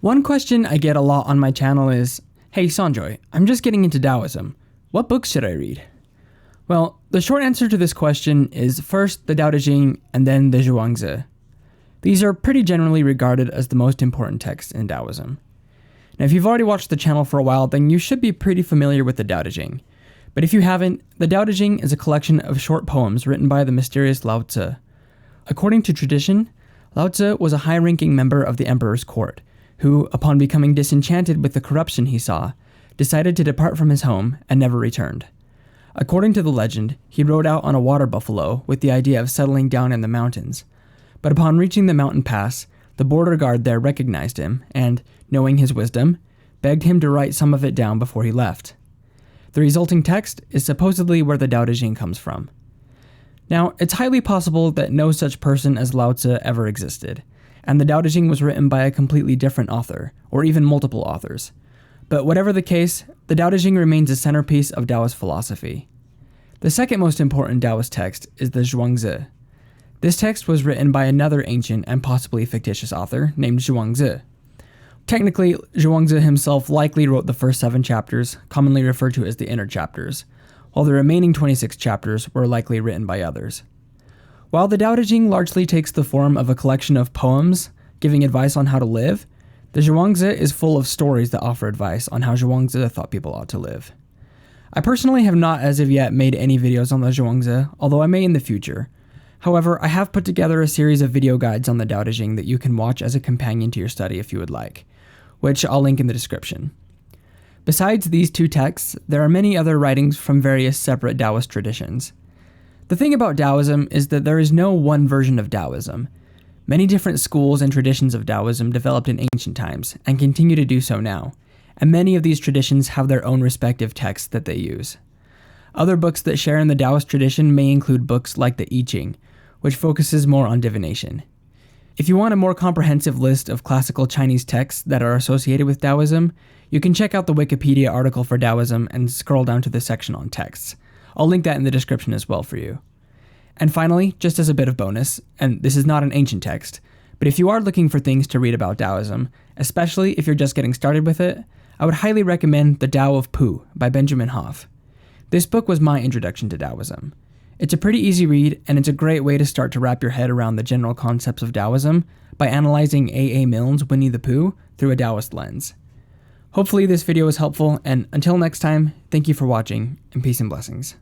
One question I get a lot on my channel is, "Hey Sanjoy, I'm just getting into Taoism. What books should I read?" Well, the short answer to this question is first the Doubtaging and then the Zhuangze. These are pretty generally regarded as the most important texts in Taoism. Now, if you've already watched the channel for a while, then you should be pretty familiar with the Doubtaging. But if you haven't, the Doubtaging is a collection of short poems written by the mysterious Laozi. According to tradition, Laozi was a high-ranking member of the emperor's court, who, upon becoming disenchanted with the corruption he saw, decided to depart from his home and never returned. According to the legend, he rode out on a water buffalo with the idea of settling down in the mountains. But upon reaching the mountain pass, the border guard there recognized him and, knowing his wisdom, begged him to write some of it down before he left. The resulting text is supposedly where the Doubtaging comes from. Now, it's highly possible that no such person as Laozi ever existed, and the Doubtaging was written by a completely different author, or even multiple authors. But whatever the case, the Doubtaging remains a centerpiece of Taoist philosophy. The second most important Taoist text is the Zhuangze. This text was written by another ancient and possibly fictitious author named Zhuangze. Technically, Zhuangze himself likely wrote the first 7 chapters, commonly referred to as the inner chapters, while the remaining 26 chapters were likely written by others. While the Doubtaging largely takes the form of a collection of poems giving advice on how to live, the Zhuangze is full of stories that offer advice on how Zhuangze thought people ought to live. I personally have not as of yet made any videos on the Zhuangze, although I may in the future. However, I have put together a series of video guides on the Doubtaging that you can watch as a companion to your study if you would like, which I'll link in the description. Besides these 2 texts, there are many other writings from various separate Taoist traditions. The thing about Taoism is that there is no one version of Taoism. Many different schools and traditions of Taoism developed in ancient times and continue to do so now, and many of these traditions have their own respective texts that they use. Other books that share in the Taoist tradition may include books like the Ching, which focuses more on divination. If you want a more comprehensive list of classical Chinese texts that are associated with Taoism, you can check out the Wikipedia article for Taoism and scroll down to the section on texts. I'll link that in the description as well for you. And finally, just as a bit of bonus, and this is not an ancient text, but if you are looking for things to read about Taoism, especially if you're just getting started with it, I would highly recommend The Tao of Pooh by Benjamin Hoff. This book was my introduction to Taoism. It's a pretty easy read, and it's a great way to start to wrap your head around the general concepts of Taoism by analyzing A. Milne's Winnie the Pooh through a Taoist lens. Hopefully this video was helpful, and until next time, thank you for watching, and peace and blessings.